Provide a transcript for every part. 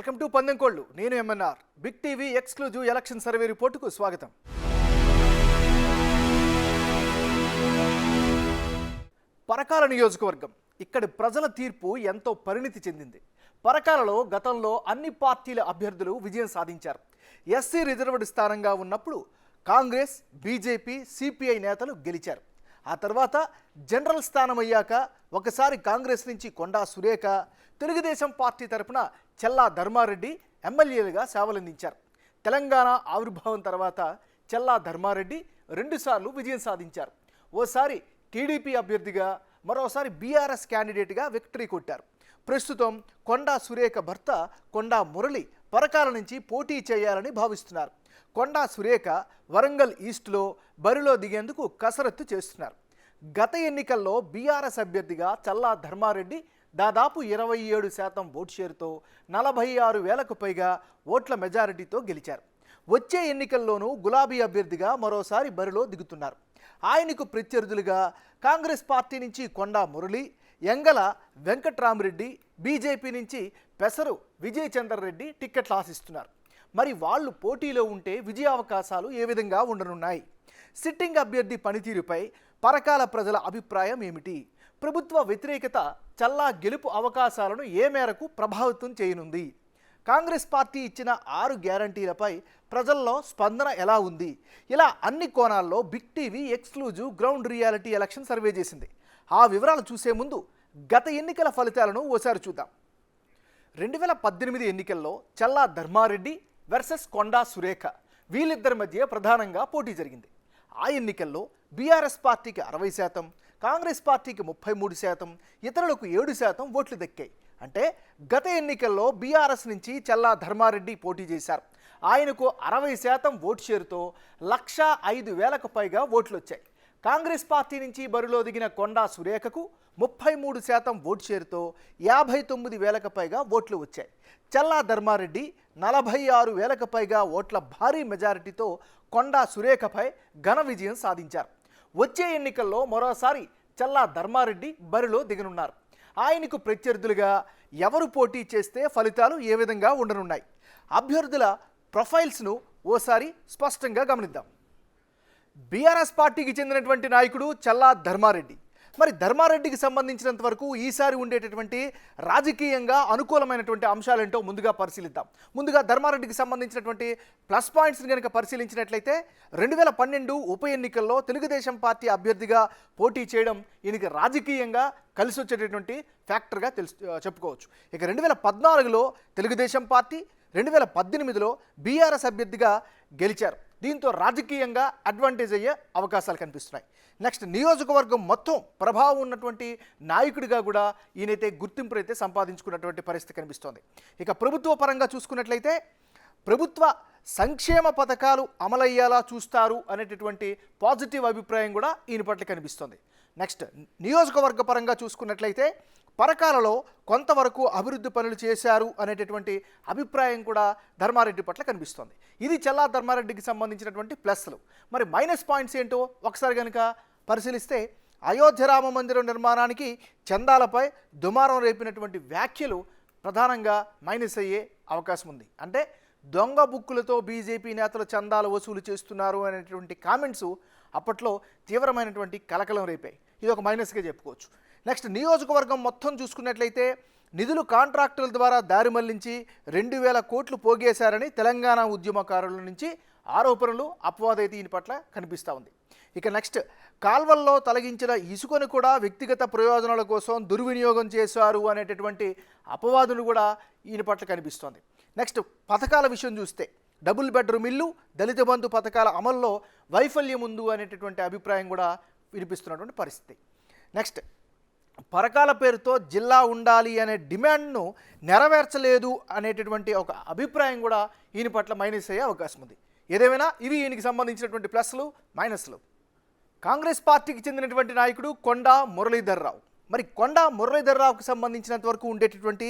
Welcome to పందెంకోళ్ళు. నేను MNR. Big TV exclusive election survey రిపోర్టుకు స్వాగతం. పరకాల నియోజకవర్గం. ఇక్కడి ప్రజల తీర్పు ఎంతో పరిణితి చెందింది. పరకాలలో గతంలో అన్ని పార్టీల అభ్యర్థులు విజయం సాధించారు. ఎస్సీ రిజర్వ్డ్ స్థానంగా ఉన్నప్పుడు కాంగ్రెస్, బీజేపీ, సిపిఐ నేతలు గెలిచారు. ఆ తర్వాత జనరల్ స్థానం అయ్యాక ఒకసారి కాంగ్రెస్ నుంచి కొండా సురేఖ, తెలుగుదేశం పార్టీ తరపున చెల్లా ధర్మారెడ్డి ఎమ్మెల్యేలుగా సేవలందించారు. తెలంగాణ ఆవిర్భావం తర్వాత చెల్లా ధర్మారెడ్డి రెండుసార్లు విజయం సాధించారు. ఓసారి టీడీపీ అభ్యర్థిగా, మరోసారి బీఆర్ఎస్ క్యాండిడేట్గా విక్టరీ కొట్టారు. ప్రస్తుతం కొండా సురేఖ భర్త కొండా మురళి పరకాల నుంచి పోటీ చేయాలని భావిస్తున్నారు. కొండా సురేఖ వరంగల్ ఈస్ట్లో బరిలో దిగేందుకు కసరత్తు చేస్తున్నారు. గత ఎన్నికల్లో బీఆర్ఎస్ అభ్యర్థిగా చెల్లా ధర్మారెడ్డి దాదాపు 27% ఓటు షేరుతో 46,000కు పైగా ఓట్ల మెజారిటీతో గెలిచారు. వచ్చే ఎన్నికల్లోనూ గులాబీ అభ్యర్థిగా మరోసారి బరిలో దిగుతున్నారు. ఆయనకు ప్రత్యర్థులుగా కాంగ్రెస్ పార్టీ నుంచి కొండా మురళి, ఎంగల వెంకట్రామరెడ్డి, బీజేపీ నుంచి పెసరు విజయ్ చంద్ర రెడ్డి టిక్కెట్లు ఆశిస్తున్నారు. మరి వాళ్ళు పోటీలో ఉంటే విజయావకాశాలు ఏ విధంగా ఉండనున్నాయి? సిట్టింగ్ అభ్యర్థి పనితీరుపై పరకాల ప్రజల అభిప్రాయం ఏమిటి? ప్రభుత్వ వ్యతిరేకత చల్లా గెలుపు అవకాశాలను ఏ మేరకు ప్రభావితం చేయనుంది? కాంగ్రెస్ పార్టీ ఇచ్చిన 6 గ్యారంటీలపై ప్రజల్లో స్పందన ఎలా ఉంది? ఇలా అన్ని కోణాల్లో big TV exclusive ground reality election survey చేసింది. ఆ వివరాలు చూసే ముందు గత ఎన్నికల ఫలితాలను ఓసారి చూద్దాం. 2018 ఎన్నికల్లో చెల్లా ధర్మారెడ్డి వర్సెస్ కొండా సురేఖ, వీళ్ళిద్దరి మధ్య ప్రధానంగా పోటీ జరిగింది. ఆ ఎన్నికల్లో బీఆర్ఎస్ పార్టీకి 60%, కాంగ్రెస్ పార్టీకి 33%, ఇతరులకు 7% ఓట్లు దక్కాయి. అంటే గత ఎన్నికల్లో బీఆర్ఎస్ నుంచి చెల్లా ధర్మారెడ్డి పోటీ చేశారు. ఆయనకు 60% ఓటు షేరుతో 105,000కు పైగా ఓట్లు వచ్చాయి. కాంగ్రెస్ పార్టీ నుంచి బరిలో దిగిన కొండా సురేఖకు 33% ఓటు షేరుతో 59,000కు పైగా ఓట్లు వచ్చాయి. చెల్లా ధర్మారెడ్డి 46,000కు పైగా ఓట్ల భారీ మెజారిటీతో కొండా సురేఖపై ఘన విజయం సాధించారు. వచ్చే ఎన్నికల్లో మరోసారి చెల్లా ధర్మారెడ్డి బరిలో దిగనున్నారు. ఆయనకు ప్రత్యర్థులుగా ఎవరు పోటీ చేస్తే ఫలితాలు ఏ విధంగా ఉండనున్నాయి? అభ్యర్థుల ప్రొఫైల్స్ను ఓసారి స్పష్టంగా గమనిద్దాం. బీఆర్ఎస్ పార్టీకి చెందినటువంటి నాయకుడు చెల్లా ధర్మారెడ్డి. మరి ధర్మారెడ్డికి సంబంధించినంత వరకు ఈసారి ఉండేటటువంటి రాజకీయంగా అనుకూలమైనటువంటి అంశాలేంటో ముందుగా పరిశీలిద్దాం. ముందుగా ధర్మారెడ్డికి సంబంధించినటువంటి ప్లస్ పాయింట్స్ని కనుక పరిశీలించినట్లయితే 2012 ఉప ఎన్నికల్లో తెలుగుదేశం పార్టీ అభ్యర్థిగా పోటీ చేయడం ఈయనకి రాజకీయంగా కలిసి వచ్చేటటువంటి ఫ్యాక్టర్గా చెప్పుకోవచ్చు. ఇక 2014లో తెలుగుదేశం పార్టీ, 2018లో బీఆర్ఎస్ అభ్యర్థిగా గెలిచారు. దీంతో రాజకీయంగా అడ్వాంటేజ్ అయ్యే అవకాశాలు కనిపిస్తున్నాయి. నెక్స్ట్, నియోజకవర్గం మొత్తం ప్రభావం ఉన్నటువంటి నాయకుడిగా కూడా ఈయనైతే గుర్తింపునైతే సంపాదించుకున్నటువంటి పరిస్థితి కనిపిస్తోంది. ఇక ప్రభుత్వ పరంగా చూసుకున్నట్లయితే ప్రభుత్వ సంక్షేమ పథకాలు అమలయ్యేలా చూస్తారు అనేటటువంటి పాజిటివ్ అభిప్రాయం కూడా ఈయన పట్ల కనిపిస్తోంది. నెక్స్ట్, నియోజకవర్గ పరంగా చూసుకున్నట్లయితే పరకాలలో కొంతవరకు అభివృద్ధి పనులు చేశారు అనేటటువంటి అభిప్రాయం కూడా ధర్మారెడ్డి పట్ల కనిపిస్తోంది. ఇది చెల్లా ధర్మారెడ్డికి సంబంధించినటువంటి ప్లస్లు. మరి మైనస్ పాయింట్స్ ఏంటో ఒకసారి కనుక పరిశీలిస్తే అయోధ్య రామ మందిరం నిర్మాణానికి చందాలపై దుమారం రేపినటువంటి వ్యాఖ్యలు ప్రధానంగా మైనస్ అయ్యే అవకాశం ఉంది. అంటే దొంగ బుక్కులతో బీజేపీ నేతలు చందాలు వసూలు చేస్తున్నారు అనేటువంటి కామెంట్స్ అప్పట్లో తీవ్రమైనటువంటి కలకలం రేపాయి. ఇది ఒక మైనస్గా చెప్పుకోవచ్చు. నెక్స్ట్, నియోజకవర్గం మొత్తం చూసుకున్నట్లయితే నిధులు కాంట్రాక్టుల ద్వారా దారి మళ్లించి 2,000 కోట్లు పోగేశారని తెలంగాణ ఉద్యమకారుల నుంచి ఆరోపణలు, అపవాదైతే ఈయన పట్ల కనిపిస్తూ ఉంది. ఇక నెక్స్ట్, కాల్వల్లో తొలగించిన ఇసుకను కూడా వ్యక్తిగత ప్రయోజనాల కోసం దుర్వినియోగం చేశారు అనేటటువంటి అపవాదులు కూడా ఈయన పట్ల కనిపిస్తోంది. నెక్స్ట్, పథకాల విషయం చూస్తే డబుల్ బెడ్రూమ్ ఇల్లు, దళిత బంధు పథకాల అమల్లో వైఫల్యం ఉంది అనేటటువంటి అభిప్రాయం కూడా వినిపిస్తున్నటువంటి పరిస్థితి. నెక్స్ట్, పరకాల పేరుతో జిల్లా ఉండాలి అనే డిమాండ్ను నెరవేర్చలేదు అనేటటువంటి ఒక అభిప్రాయం కూడా ఈయన పట్ల మైనస్ అయ్యే అవకాశం ఉంది. ఏదేమైనా ఇవి ఈయనకి సంబంధించినటువంటి ప్లస్లు, మైనస్లు. కాంగ్రెస్ పార్టీకి చెందినటువంటి నాయకుడు కొండా మురళీధర్రావు. మరి కొండా మురళీధర్రావుకు సంబంధించినంత వరకు ఉండేటటువంటి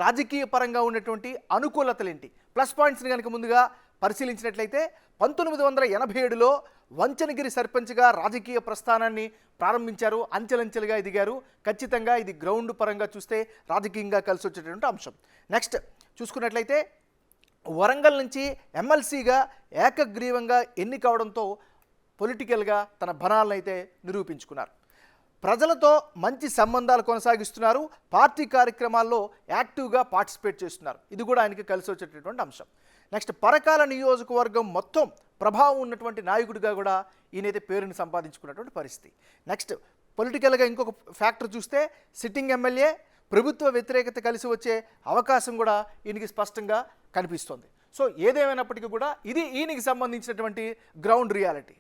రాజకీయ పరంగా ఉన్నటువంటి అనుకూలతలు ఏంటి? ప్లస్ పాయింట్స్ని కనుక ముందుగా పరిశీలించినట్లయితే 1987లో వంచనగిరి సర్పంచ్గా రాజకీయ ప్రస్థానాన్ని ప్రారంభించారు. అంచెలంచెలుగా ఎదిగారు. ఖచ్చితంగా ఇది గ్రౌండ్ పరంగా చూస్తే రాజకీయంగా కలిసి వచ్చేటువంటి అంశం. నెక్స్ట్, చూసుకున్నట్లయితే వరంగల్ నుంచి ఎమ్మెల్సీగా ఏకగ్రీవంగా ఎన్నికవడంతో పొలిటికల్గా తన బలాలను అయితే నిరూపించుకున్నారు. ప్రజలతో మంచి సంబంధాలు కొనసాగిస్తున్నారు. పార్టీ కార్యక్రమాల్లో యాక్టివ్గా పార్టిసిపేట్ చేస్తున్నారు. ఇది కూడా ఆయనకి కలిసి వచ్చేటటువంటి అంశం. నెక్స్ట్ పరకాల నియోజకవర్గం మొత్తం ప్రభావం ఉన్నటువంటి నాయకుడిగా కూడా ఈయనైతే పేరుని సంపాదించుకున్నటువంటి పరిస్థితి. నెక్స్ట్ పొలిటికల్గా ఇంకొక ఫ్యాక్టర్ చూస్తే సిట్టింగ్ ఎమ్మెల్యే, ప్రభుత్వ వ్యతిరేకత కలిసి వచ్చే అవకాశం కూడా ఈయనకి స్పష్టంగా కనిపిస్తోంది. సో ఏదేమైనప్పటికీ కూడా ఇది ఈయనకి సంబంధించినటువంటి గ్రౌండ్ రియాలిటీ.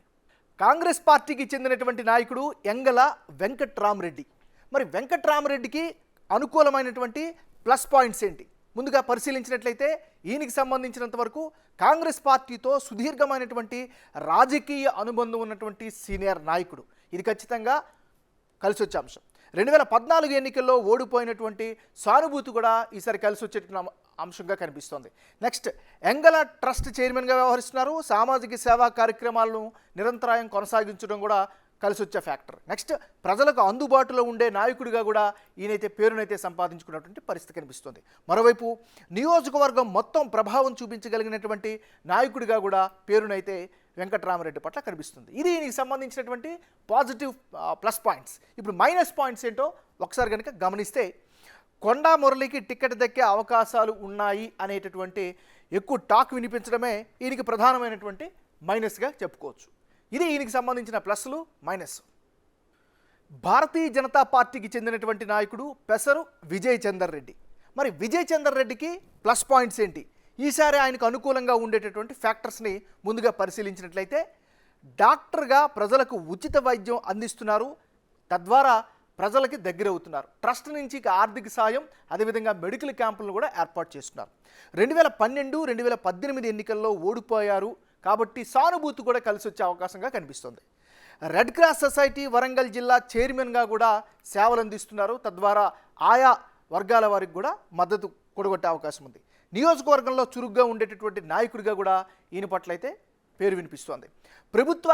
కాంగ్రెస్ పార్టీకి చెందినటువంటి నాయకుడు యంగల వెంకట్రామరెడ్డి. మరి వెంకట్రామరెడ్డికి అనుకూలమైనటువంటి ప్లస్ పాయింట్స్ ఏంటి? ముందుగా పరిశీలించినట్లయితే ఈయనకి సంబంధించినంత వరకు కాంగ్రెస్ పార్టీతో సుదీర్ఘమైనటువంటి రాజకీయ అనుబంధం ఉన్నటువంటి సీనియర్ నాయకుడు. ఇది ఖచ్చితంగా కలిసి వచ్చే అంశం. 2014 ఎన్నికల్లో ఓడిపోయినటువంటి సానుభూతి కూడా ఈసారి కలిసి వచ్చేటువంటి అంశంగా కనిపిస్తోంది. నెక్స్ట్ ఎంగల ట్రస్ట్ చైర్మన్గా వ్యవహరిస్తున్నారు. సామాజిక సేవా కార్యక్రమాలను నిరంతరాయం కొనసాగించడం కూడా కలిసి వచ్చే ఫ్యాక్టర్. నెక్స్ట్ ప్రజలకు అందుబాటులో ఉండే నాయకుడిగా కూడా ఈయనైతే పేరునైతే సంపాదించుకున్నటువంటి పరిస్థితి కనిపిస్తుంది. మరోవైపు నియోజకవర్గం మొత్తం ప్రభావం చూపించగలిగినటువంటి నాయకుడిగా కూడా పేరునైతే వెంకట్రామరెడ్డి పట్ల కనిపిస్తుంది. ఇది ఈయనకి సంబంధించినటువంటి పాజిటివ్ ప్లస్ పాయింట్స్. ఇప్పుడు మైనస్ పాయింట్స్ ఏంటో ఒకసారి కనుక గమనిస్తే కొండా మురళికి టికెట్ దక్కే అవకాశాలు ఉన్నాయి అనేటటువంటి ఎక్కువ టాక్ వినిపించడమే ఈయనకి ప్రధానమైనటువంటి మైనస్గా చెప్పుకోవచ్చు. ఇది ఈయనకి సంబంధించిన ప్లస్లు మైనస్. భారతీయ జనతా పార్టీకి చెందినటువంటి నాయకుడు పెసరు విజయ్ చందర్ రెడ్డి. మరి విజయ్ చందర్ రెడ్డికి ప్లస్ పాయింట్స్ ఏంటి? ఈసారి ఆయనకు అనుకూలంగా ఉండేటటువంటి ఫ్యాక్టర్స్ని ముందుగా పరిశీలించినట్లయితే డాక్టర్గా ప్రజలకు ఉచిత వైద్యం అందిస్తున్నారు. తద్వారా ప్రజలకి దగ్గర అవుతున్నారు. ట్రస్ట్ నుంచి ఆర్థిక సాయం, అదేవిధంగా మెడికల్ క్యాంపులను కూడా ఏర్పాటు చేస్తున్నారు. 2012, 2018 ఎన్నికల్లో ఓడిపోయారు కాబట్టి సానుభూతి కూడా కలిసి వచ్చే అవకాశంగా కనిపిస్తుంది. రెడ్ క్రాస్ సొసైటీ వరంగల్ జిల్లా చైర్మన్గా కూడా సేవలు అందిస్తున్నారు. తద్వారా ఆయా వర్గాల వారికి కూడా మద్దతు కూడగొట్టే అవకాశం ఉంది. నియోజకవర్గంలో చురుగ్గా ఉండేటటువంటి నాయకుడిగా కూడా ఈయన పట్ల అయితే పేరు వినిపిస్తోంది. ప్రభుత్వ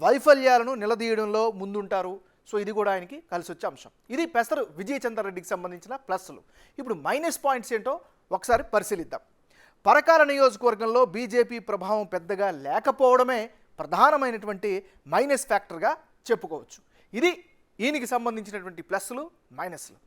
వైఫల్యాలను నిలదీయడంలో ముందుంటారు. సో ఇది కూడా ఆయనకి కలిసి వచ్చే అంశం. ఇది పెసరు విజయ్ చందర్ రెడ్డికి సంబంధించిన ప్లస్లు. ఇప్పుడు మైనస్ పాయింట్స్ ఏంటో ఒకసారి పరిశీలిద్దాం. పరకాల నియోజకవర్గంలో బీజేపీ ప్రభావం పెద్దగా లేకపోవడమే ప్రధానమైనటువంటి మైనస్ ఫ్యాక్టర్గా చెప్పుకోవచ్చు. ఇది ఈయనకి సంబంధించినటువంటి ప్లస్లు మైనస్లు.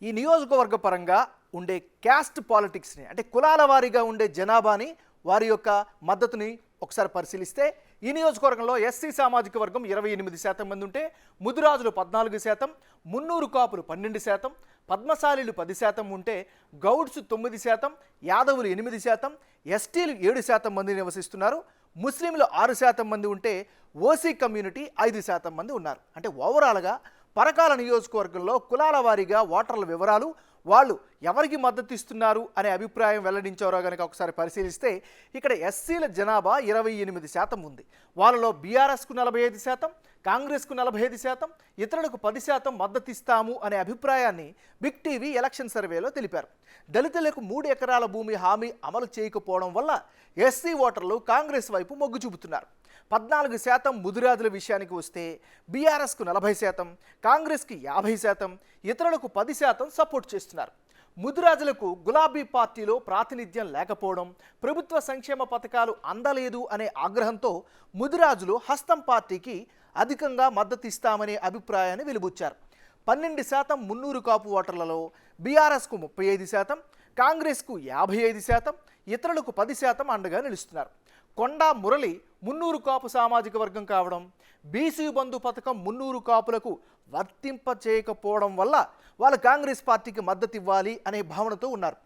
ఈ నియోజకవర్గ పరంగా ఉండే క్యాస్ట్ పాలిటిక్స్ని, అంటే కులాల వారీగా ఉండే జనాభాని, వారి యొక్క మద్దతుని ఒకసారి పరిశీలిస్తే ఈ నియోజకవర్గంలో ఎస్సీ సామాజిక వర్గం 28% మంది ఉంటే ముదిరాజులు 14%, మున్నూరు కాపులు 12%, పద్మశాలీలు 10% ఉంటే గౌడ్స్ 9%, యాదవులు 8%, ఎస్టీలు 7% మంది నివసిస్తున్నారు. ముస్లింలు 6% మంది ఉంటే ఓసీ కమ్యూనిటీ 5% మంది ఉన్నారు. అంటే ఓవరాల్గా పరకాల నియోజకవర్గంలో కులాల వారీగా ఓటర్ల వివరాలు, వాళ్ళు ఎవరికి మద్దతు ఇస్తున్నారు అనే అభిప్రాయం వెల్లడించారో కనుక ఒకసారి పరిశీలిస్తే ఇక్కడ ఎస్సీల జనాభా 28% ఉంది. వాళ్ళలో బీఆర్ఎస్కు 45%, కాంగ్రెస్కు 45%, ఇతరులకు 10% మద్దతు ఇస్తాము అనే అభిప్రాయాన్ని బిగ్ టీవీ ఎలక్షన్ సర్వేలో తెలిపారు. దళితులకు 3 ఎకరాల భూమి హామీ అమలు చేయకపోవడం వల్ల ఎస్సీ ఓటర్లు కాంగ్రెస్ వైపు మొగ్గు చూపుతున్నారు. 14% ముదిరాజుల విషయానికి వస్తే బీఆర్ఎస్కు 40%, కాంగ్రెస్కి 50%, ఇతరులకు 10% సపోర్ట్ చేస్తున్నారు. ముదిరాజులకు గులాబీ పార్టీలో ప్రాతినిధ్యం లేకపోవడం, ప్రభుత్వ సంక్షేమ పథకాలు అందలేదు అనే ఆగ్రహంతో ముదిరాజులు హస్తం పార్టీకి అధికంగా మద్దతు ఇస్తామనే అభిప్రాయాన్ని వెలిబుచ్చారు. 12% మున్నూరు కాపు ఓటర్లలో బీఆర్ఎస్కు 35%, కాంగ్రెస్కు 55%, ఇతరులకు 10% అండగా నిలుస్తున్నారు. కొండా మురళి మున్నూరు కాపు సామాజిక వర్గం కావడం, బీసీ బంధు పథకం మున్నూరు కాపులకు వర్తింప చేయకపోవడం వల్ల వాళ్ళు కాంగ్రెస్ పార్టీకి మద్దతు ఇవ్వాలి అనే భావనతో ఉన్నారు.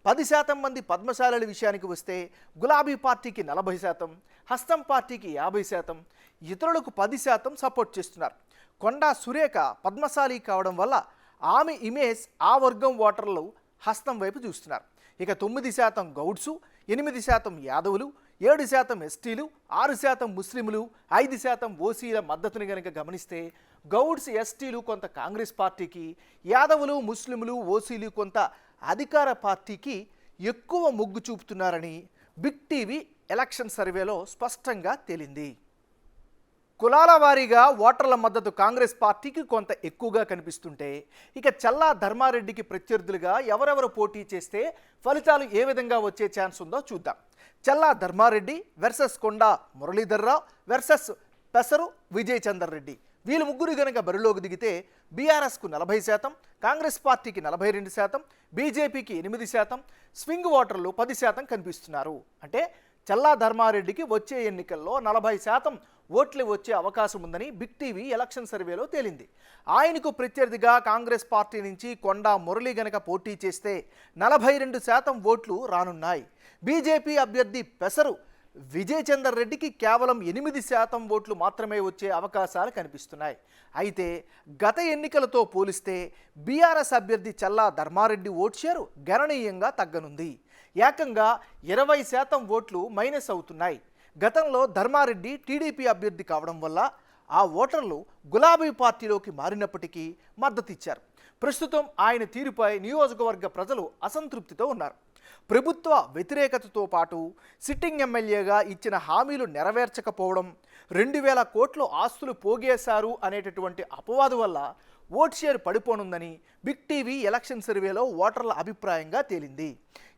10% మంది పద్మశాలీల విషయానికి వస్తే గులాబీ పార్టీకి 40%, హస్తం పార్టీకి 50%, ఇతరులకు 10% సపోర్ట్ చేస్తున్నారు. కొండా సురేఖ పద్మశాలి కావడం వల్ల ఆమె ఇమేజ్ ఆ వర్గం ఓటర్లు హస్తం వైపు చూస్తున్నారు. ఇక 9% గౌడ్సు, 8% యాదవులు, 7% ఎస్టీలు, 6% ముస్లింలు, 5% ఓసీల మద్దతుని కనుక గమనిస్తే గౌడ్స్, ఎస్టీలు కొంత కాంగ్రెస్ పార్టీకి, యాదవులు, ముస్లింలు, ఓసీలు కొంత అధికార పార్టీకి ఎక్కువ మొగ్గు చూపుతున్నారని బిగ్ టీవీ ఎలక్షన్ సర్వేలో స్పష్టంగా తేలింది. కులాల వారీగా ఓటర్ల మద్దతు కాంగ్రెస్ పార్టీకి కొంత ఎక్కువగా కనిపిస్తుంటే, ఇక చల్లా ధర్మారెడ్డికి ప్రత్యర్థులుగా ఎవరెవరు పోటీ చేస్తే ఫలితాలు ఏ విధంగా వచ్చే ఛాన్స్ ఉందో చూద్దాం. చల్లా ధర్మారెడ్డి వర్సెస్ కొండా మురళీధర్రావు వర్సెస్ పెసరు విజయ్ చందర్ రెడ్డి. వీళ్ళు ముగ్గురు గనక బరిలోకి దిగితే బీఆర్ఎస్కు 40%, కాంగ్రెస్ పార్టీకి 42%, బీజేపీకి 8%, స్వింగ్ ఓటర్లు 10% కనిపిస్తున్నారు. అంటే చల్లా ధర్మారెడ్డికి వచ్చే ఎన్నికల్లో 40% ఓట్లు వచ్చే అవకాశం ఉందని బిగ్ టీవీ ఎలక్షన్ సర్వేలో తేలింది. ఆయనకు ప్రత్యర్థిగా కాంగ్రెస్ పార్టీ నుంచి కొండా మురళి గనక పోటీ చేస్తే 42% ఓట్లు రానున్నాయి. బీజేపీ అభ్యర్థి పెసరు విజయ్ చందర్ రెడ్డికి కేవలం 8% ఓట్లు మాత్రమే వచ్చే అవకాశాలు కనిపిస్తున్నాయి. అయితే గత ఎన్నికలతో పోలిస్తే బీఆర్ఎస్ అభ్యర్థి చల్లా ధర్మారెడ్డి ఓట్ షేరు గణనీయంగా తగ్గనుంది. ఏకంగా 20% ఓట్లు మైనస్ అవుతున్నాయి. గతంలో ధర్మారెడ్డి టీడీపీ అభ్యర్థి కావడం వల్ల ఆ ఓటర్లు గులాబీ పార్టీలోకి మారినప్పటికీ మద్దతిచ్చారు. ప్రస్తుతం ఆయన తీరుపై నియోజకవర్గ ప్రజలు అసంతృప్తితో ఉన్నారు. ప్రభుత్వ వ్యతిరేకతతో పాటు సిట్టింగ్ ఎమ్మెల్యేగా ఇచ్చిన హామీలు నెరవేర్చకపోవడం, 2000 కోట్లు ఆస్తులు పోగేశారు అనేటటువంటి అపవాదు వల్ల ఓట్ షేర్ పడిపోనుందని బిగ్ టీవీ ఎలక్షన్ సర్వేలో ఓటర్ల అభిప్రాయంగా తేలింది.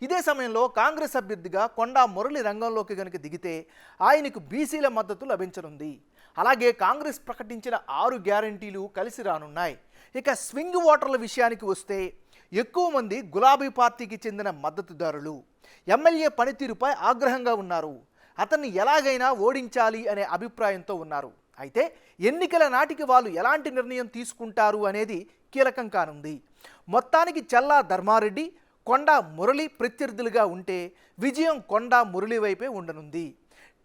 ఇదే సమయంలో కాంగ్రెస్ అభ్యర్థిగా కొండా మురళి రంగంలోకి గనుక దిగితే ఆయనకు బీసీల మద్దతు లభించనుంది. అలాగే కాంగ్రెస్ ప్రకటించిన 6 గ్యారంటీలు కలిసి రానున్నాయి. ఇక స్వింగ్ ఓటర్ల విషయానికి వస్తే ఎక్కువ మంది గులాబీ పార్టీకి చెందిన మద్దతుదారులు ఎమ్మెల్యే పనితీరుపై ఆగ్రహంగా ఉన్నారు. అతన్ని ఎలాగైనా ఓడించాలి అనే అభిప్రాయంతో ఉన్నారు. అయితే ఎన్నికల నాటికి వాళ్ళు ఎలాంటి నిర్ణయం తీసుకుంటారు అనేది కీలకం కానుంది. మొత్తానికి చల్లా ధర్మారెడ్డి, కొండా మురళి ప్రత్యర్థులుగా ఉంటే విజయం కొండా మురళి వైపే ఉండనుంది.